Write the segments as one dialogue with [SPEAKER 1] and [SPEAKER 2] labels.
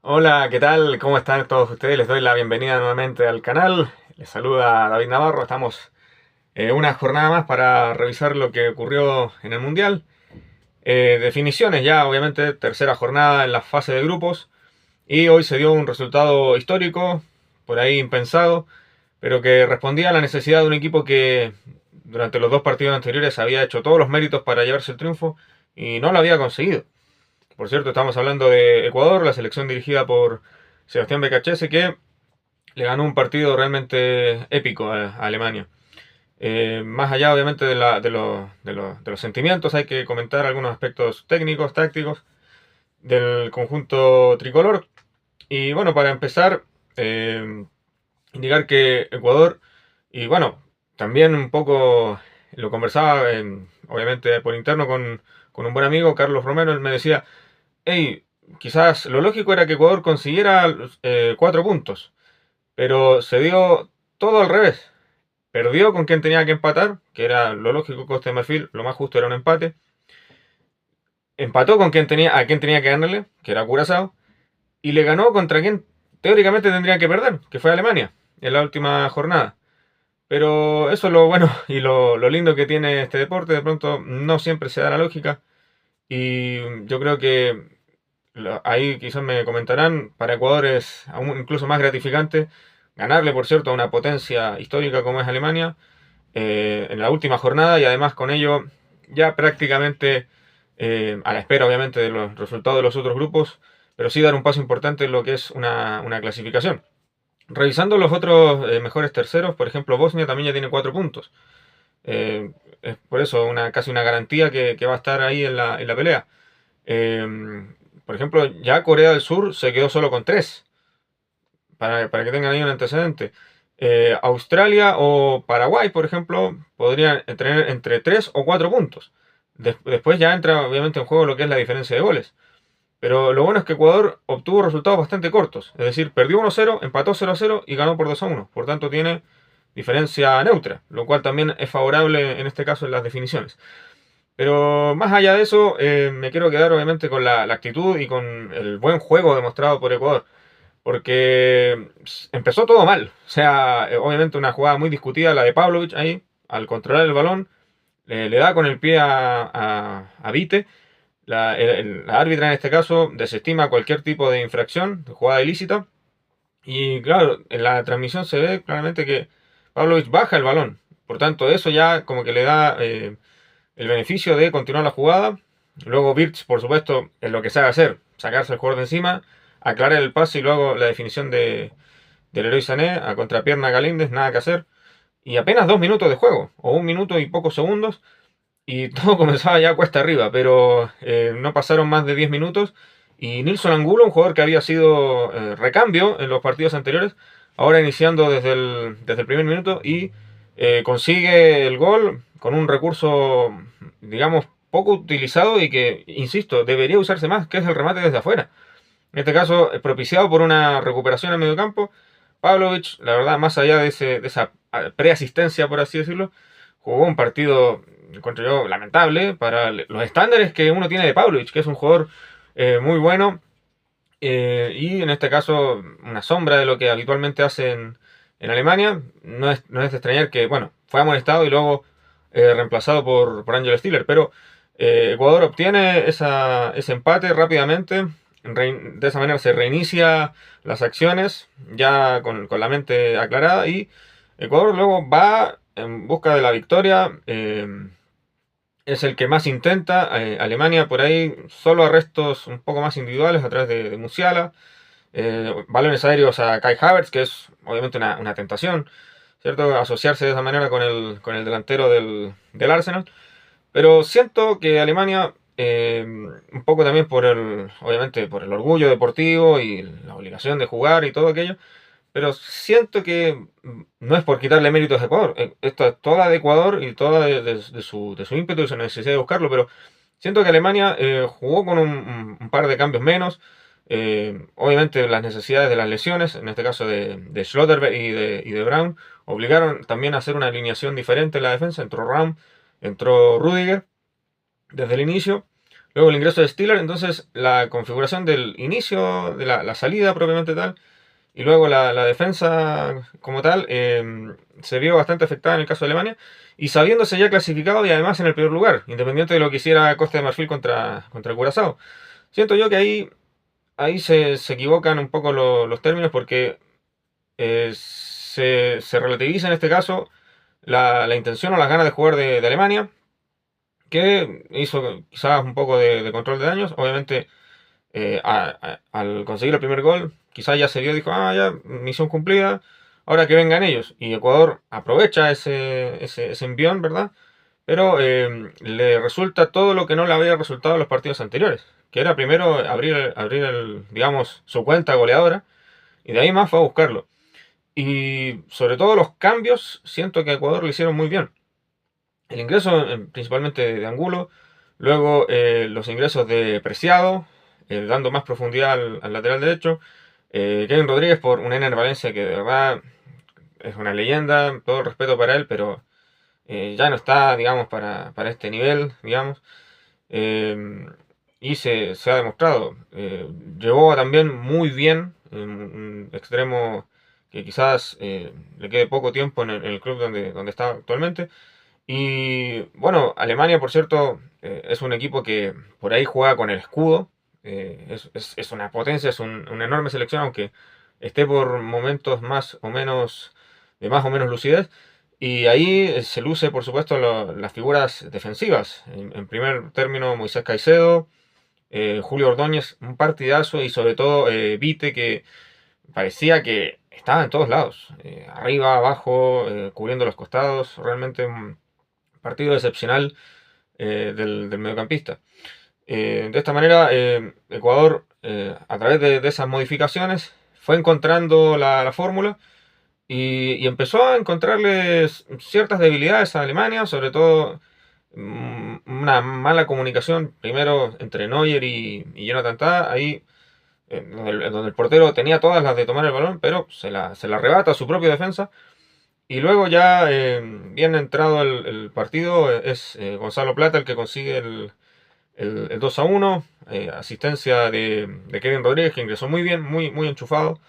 [SPEAKER 1] Hola, ¿qué tal? ¿Cómo están todos ustedes? Les doy la bienvenida nuevamente al canal. Les saluda David Navarro. Estamos una jornada más para revisar lo que ocurrió en el Mundial. Definiciones ya, obviamente, tercera jornada en la fase de grupos. Y hoy se dio un resultado histórico, por ahí impensado, pero que respondía a la necesidad de un equipo que durante los dos partidos anteriores había hecho todos los méritos para llevarse el triunfo y no lo había conseguido. Por cierto, estamos hablando de Ecuador, la selección dirigida por Sebastián Becachese, que le ganó un partido realmente épico a Alemania. Más allá, obviamente, de los sentimientos, hay que comentar algunos aspectos técnicos, tácticos del conjunto tricolor. Y bueno, para empezar, eh, indicar que Ecuador, y bueno, también un poco lo conversaba, obviamente, por interno con un buen amigo, Carlos Romero. Él me decía, hey, quizás lo lógico era que Ecuador consiguiera 4 puntos, pero se dio todo al revés. Perdió con quien tenía que empatar, que era lo lógico. Costa de Marfil, lo más justo era un empate. Empató con quien tenía que ganarle, que era Curazao, y le ganó contra quien teóricamente tendría que perder, que fue Alemania, en la última jornada. Pero eso es lo bueno y lo lindo que tiene este deporte. De pronto no siempre se da la lógica, y yo creo que ahí quizás me comentarán, para Ecuador es aún incluso más gratificante ganarle, por cierto, a una potencia histórica como es Alemania en la última jornada, y además con ello ya prácticamente a la espera, obviamente, de los resultados de los otros grupos, pero sí dar un paso importante en lo que es una clasificación. Revisando los otros mejores terceros, por ejemplo, Bosnia también ya tiene 4 puntos. Es por eso casi una garantía que va a estar ahí en la pelea. Eh, por ejemplo, ya Corea del Sur se quedó solo con 3, para que tengan ahí un antecedente. Australia o Paraguay, por ejemplo, podrían tener entre 3 o 4 puntos. Después ya entra obviamente en juego lo que es la diferencia de goles. Pero lo bueno es que Ecuador obtuvo resultados bastante cortos. Es decir, perdió 1-0, empató 0-0 y ganó por 2-1. Por tanto, tiene diferencia neutra, lo cual también es favorable en este caso en las definiciones. Pero más allá de eso, me quiero quedar obviamente con la actitud y con el buen juego demostrado por Ecuador. Porque empezó todo mal. O sea, obviamente una jugada muy discutida, la de Pavlovic ahí, al controlar el balón, le da con el pie a Vite. La árbitra en este caso desestima cualquier tipo de infracción, de jugada ilícita. Y claro, en la transmisión se ve claramente que Pavlovic baja el balón. Por tanto, eso ya como que le da el beneficio de continuar la jugada. Luego Birch, por supuesto, es lo que sabe hacer, sacarse el jugador de encima, aclarar el pase y luego la definición del Leroy Sané a contrapierna Galíndez, nada que hacer. Y apenas 2 minutos de juego, o 1 minuto y pocos segundos, y todo comenzaba ya cuesta arriba, pero no pasaron más de 10 minutos. Y Nilson Angulo, un jugador que había sido recambio en los partidos anteriores, ahora iniciando desde el primer minuto, y consigue el gol con un recurso, digamos, poco utilizado y que, insisto, debería usarse más, que es el remate desde afuera. En este caso, propiciado por una recuperación en medio campo. Pavlovic, la verdad, más allá de esa preasistencia, por así decirlo, jugó un partido, encuentro yo, lamentable para los estándares que uno tiene de Pavlovic, que es un jugador muy bueno, y en este caso una sombra de lo que habitualmente hace en Alemania. No es de extrañar que, bueno, fue amonestado y luego reemplazado por Angel Stiller, pero Ecuador obtiene ese empate rápidamente. De esa manera se reinicia las acciones ya con la mente aclarada, y Ecuador luego va en busca de la victoria. Es el que más intenta. Alemania por ahí solo arrestos un poco más individuales a través de Musiala. Balones aéreos a Kai Havertz, que es obviamente una tentación, ¿cierto? Asociarse de esa manera con el delantero del Arsenal. Pero siento que Alemania, un poco también obviamente por el orgullo deportivo y la obligación de jugar y todo aquello, pero siento que no es por quitarle méritos a Ecuador. Esto es toda de Ecuador y toda de su ímpetu y su necesidad de buscarlo, pero siento que Alemania jugó con un par de cambios menos. Obviamente las necesidades de las lesiones, en este caso de Schlotterbeck y de Brown, obligaron también a hacer una alineación diferente en la defensa. Entró Raum, entró Rudiger desde el inicio, Luego el ingreso de Stiller, entonces la configuración del inicio, de la salida propiamente tal, y luego la defensa como tal, se vio bastante afectada en el caso de Alemania, y sabiéndose ya clasificado y además en el peor lugar, independiente de lo que hiciera Costa de Marfil contra Curazao. Siento yo que ahí se equivocan un poco los términos porque se relativiza en este caso la intención o las ganas de jugar de Alemania, que hizo quizás un poco de control de daños. Obviamente, al conseguir el primer gol, quizás ya se vio, dijo, ah, ya, misión cumplida, ahora que vengan ellos. Y Ecuador aprovecha ese envión, ¿verdad? Pero le resulta todo lo que no le había resultado en los partidos anteriores, que era primero abrir digamos, su cuenta goleadora, y de ahí más fue a buscarlo. Y sobre todo los cambios, siento que a Ecuador le hicieron muy bien. El ingreso principalmente de Angulo, luego los ingresos de Preciado, dando más profundidad al lateral derecho, Kevin Rodríguez por un Ener Valencia que de verdad es una leyenda, todo el respeto para él, pero ya no está, digamos, para este nivel, digamos. Eh, y se ha demostrado. Llevó también muy bien un extremo que quizás le quede poco tiempo en el club donde está actualmente. Y bueno, Alemania, por cierto, es un equipo que por ahí juega con el escudo. Es una potencia, una enorme selección, aunque esté por momentos más o menos lucidez. Y ahí se luce, por supuesto, las figuras defensivas. En primer término, Moisés Caicedo, Julio Ordóñez, un partidazo, y sobre todo Vite, que parecía que estaba en todos lados, arriba, abajo, cubriendo los costados. Realmente un partido excepcional del mediocampista. De esta manera, Ecuador, a través de esas modificaciones, fue encontrando la fórmula y empezó a encontrarle ciertas debilidades a Alemania, sobre todo una mala comunicación primero entre Neuer y Jonathan Tah, ahí donde el portero tenía todas las de tomar el balón, pero se la arrebata a su propia defensa. Y luego ya, bien entrado el partido, es Gonzalo Plata el que consigue el 2-1, asistencia de Kevin Rodríguez, que ingresó muy bien, muy enchufado,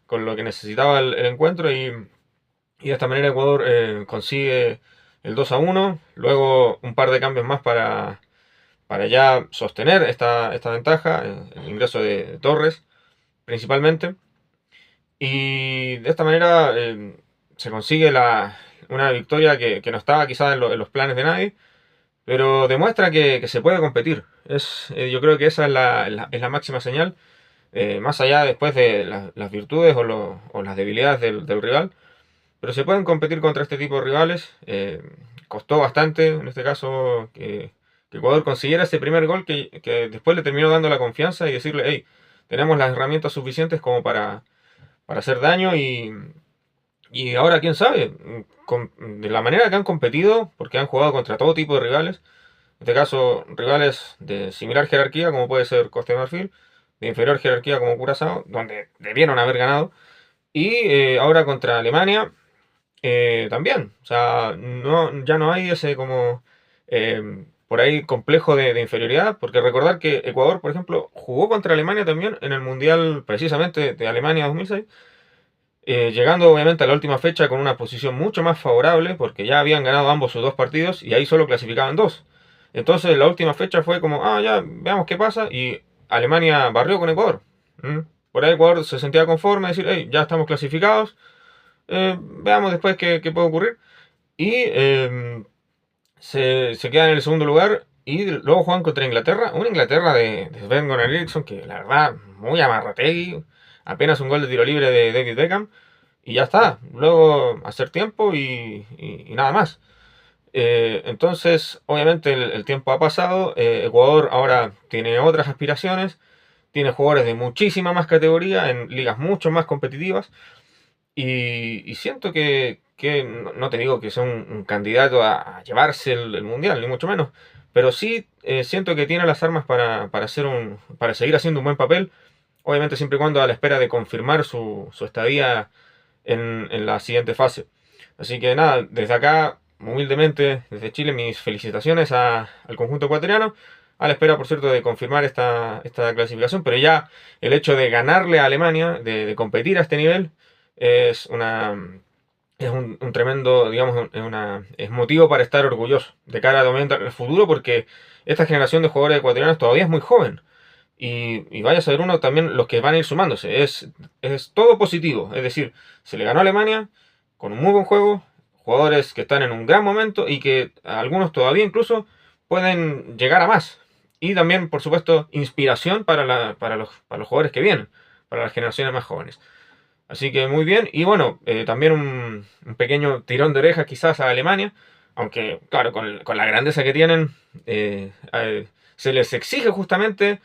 [SPEAKER 1] con lo que necesitaba el encuentro, y de esta manera Ecuador consigue el 2-1, luego un par de cambios más para ya sostener esta ventaja, el ingreso de Torres principalmente, y de esta manera se consigue una victoria que no estaba quizás en los planes de nadie, pero demuestra que se puede competir. Yo creo que esa es la máxima señal, más allá después de las virtudes o las debilidades del rival, pero se pueden competir contra este tipo de rivales. Costó bastante, en este caso, que Ecuador consiguiera ese primer gol que después le terminó dando la confianza y decirle, hey, tenemos las herramientas suficientes como para hacer daño, y ahora quién sabe, de la manera que han competido, porque han jugado contra todo tipo de rivales, en este caso rivales de similar jerarquía como puede ser Costa de Marfil, de inferior jerarquía como Curazao, donde debieron haber ganado, y ahora contra Alemania también, o sea, ya no hay ese como por ahí complejo de inferioridad, porque recordar que Ecuador, por ejemplo, jugó contra Alemania también en el Mundial precisamente de Alemania 2006, llegando obviamente a la última fecha con una posición mucho más favorable, porque ya habían ganado ambos sus dos partidos y ahí solo clasificaban dos. Entonces la última fecha fue como, ah, ya, veamos qué pasa, y Alemania barrió con Ecuador. ¿Mm? Por ahí Ecuador se sentía conforme, decir, hey, ya estamos clasificados, veamos después qué puede ocurrir. Y se quedan en el segundo lugar y luego juegan contra Inglaterra, una Inglaterra de Sven-Goran Eriksson que la verdad muy amarrategui, apenas un gol de tiro libre de David Beckham y ya está, luego hacer tiempo y nada más. Entonces, obviamente el tiempo ha pasado, Ecuador ahora tiene otras aspiraciones, tiene jugadores de muchísima más categoría en ligas mucho más competitivas, y siento que no te digo que sea un candidato a llevarse el mundial, ni mucho menos, pero sí siento que tiene las armas para seguir haciendo un buen papel, obviamente siempre y cuando a la espera de confirmar su estadía en la siguiente fase. Así que nada, desde acá, humildemente, desde Chile, mis felicitaciones al conjunto ecuatoriano. a la espera, por cierto, de confirmar esta clasificación, pero ya el hecho de ganarle a Alemania, de competir a este nivel, es un tremendo, digamos, es motivo para estar orgulloso de cara a el futuro, porque esta generación de jugadores ecuatorianos todavía es muy joven. Y vaya a saber uno también los que van a ir sumándose. Es todo positivo. Es decir, se le ganó a Alemania con un muy buen juego, jugadores que están en un gran momento y que algunos todavía incluso pueden llegar a más. Y también, por supuesto, inspiración para los jugadores que vienen, para las generaciones más jóvenes. Así que muy bien. Y bueno, también un pequeño tirón de orejas quizás a Alemania. Aunque, claro, con la grandeza que tienen, se les exige justamente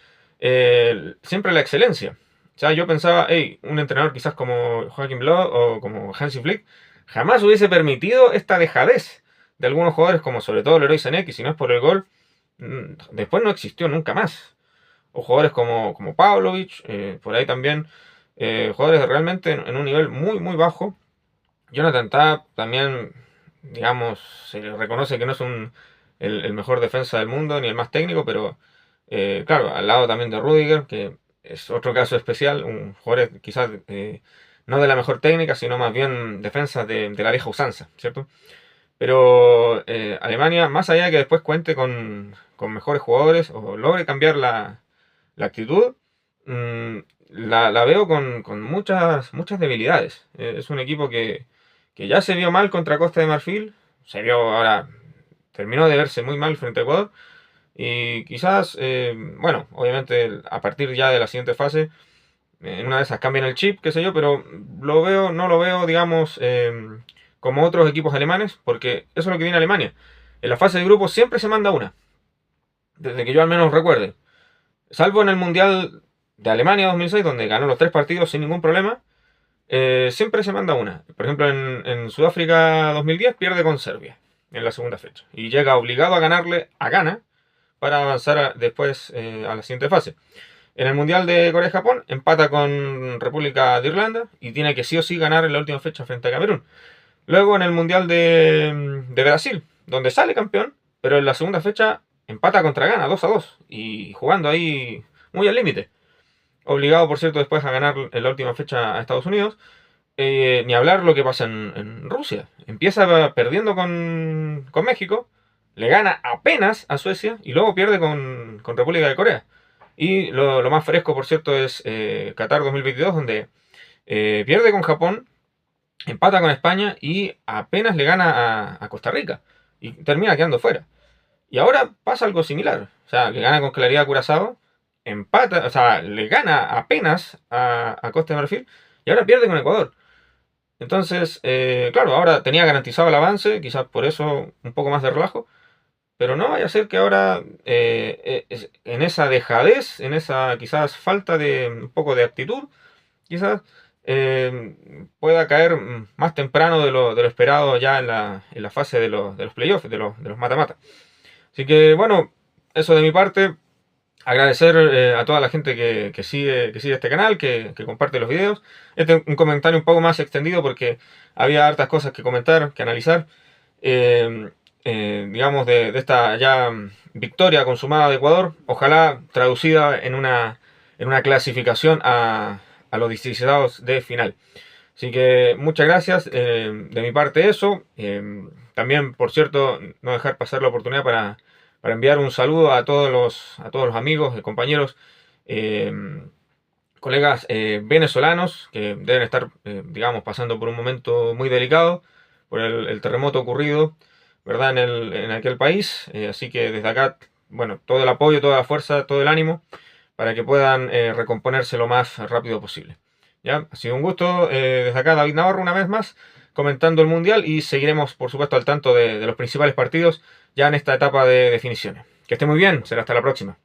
[SPEAKER 1] siempre la excelencia. O sea, yo pensaba, hey, un entrenador quizás como Joachim Löw o como Hansi Flick jamás hubiese permitido esta dejadez de algunos jugadores, como sobre todo Leroy Sané, que si no es por el gol, después no existió nunca más. O jugadores como Pavlovic, por ahí también, jugadores realmente en un nivel muy, muy bajo. Jonathan Tah también, digamos, se le reconoce que no es el mejor defensa del mundo ni el más técnico, pero claro, al lado también de Rudiger, que es otro caso especial, un jugador quizás no de la mejor técnica, sino más bien defensa de la vieja usanza, ¿cierto? Pero Alemania, más allá de que después cuente con mejores jugadores o logre cambiar la actitud, la veo con muchas debilidades. Es un equipo que ya se vio mal contra Costa de Marfil, se vio ahora, terminó de verse muy mal frente a Ecuador, y quizás, bueno, obviamente a partir ya de la siguiente fase, en una de esas cambian el chip, qué sé yo, pero no lo veo, digamos, como otros equipos alemanes, porque eso es lo que tiene Alemania. En la fase de grupos siempre se manda una, desde que yo al menos recuerde. Salvo en el Mundial de Alemania 2006, donde ganó los 3 partidos sin ningún problema, siempre se manda una. Por ejemplo, en Sudáfrica 2010 pierde con Serbia en la segunda fecha. Y llega obligado a ganarle a Ghana para avanzar después a la siguiente fase. En el Mundial de Corea-Japón empata con República de Irlanda y tiene que sí o sí ganar en la última fecha frente a Camerún. Luego en el Mundial de Brasil, donde sale campeón, pero en la segunda fecha empata contra Ghana 2-2 y jugando ahí muy al límite. Obligado, por cierto, después a ganar en la última fecha a Estados Unidos. Ni hablar lo que pasa en Rusia. Empieza perdiendo con México, le gana apenas a Suecia y luego pierde con República de Corea. Y lo más fresco, por cierto, es Qatar 2022, donde pierde con Japón, empata con España y apenas le gana a Costa Rica. Y termina quedando fuera. Y ahora pasa algo similar. O sea, le gana con claridad a Curazao, empata, o sea, le gana apenas a Costa de Marfil y ahora pierde con Ecuador. Entonces, claro, ahora tenía garantizado el avance, quizás por eso un poco más de relajo, pero no vaya a ser que ahora en esa dejadez, en esa quizás falta de un poco de actitud, quizás pueda caer más temprano de lo esperado ya en la fase de los playoffs, de los mata-mata. Así que bueno, eso de mi parte. Agradecer a toda la gente que sigue este canal, que comparte los videos. Este es un comentario un poco más extendido porque había hartas cosas que comentar, que analizar. Digamos, de esta ya victoria consumada de Ecuador, ojalá traducida en una clasificación a los 16avos de final. Así que muchas gracias. De mi parte eso. También, por cierto, no dejar pasar la oportunidad para enviar un saludo a todos los amigos, compañeros, colegas venezolanos que deben estar, digamos, pasando por un momento muy delicado por el terremoto ocurrido, ¿verdad?, en aquel país. Así que desde acá, bueno, todo el apoyo, toda la fuerza, todo el ánimo para que puedan recomponerse lo más rápido posible. ¿Ya? Ha sido un gusto. Desde acá, David Navarro, una vez más, comentando el Mundial, y seguiremos, por supuesto, al tanto de los principales partidos ya en esta etapa de definiciones. Que esté muy bien, será hasta la próxima.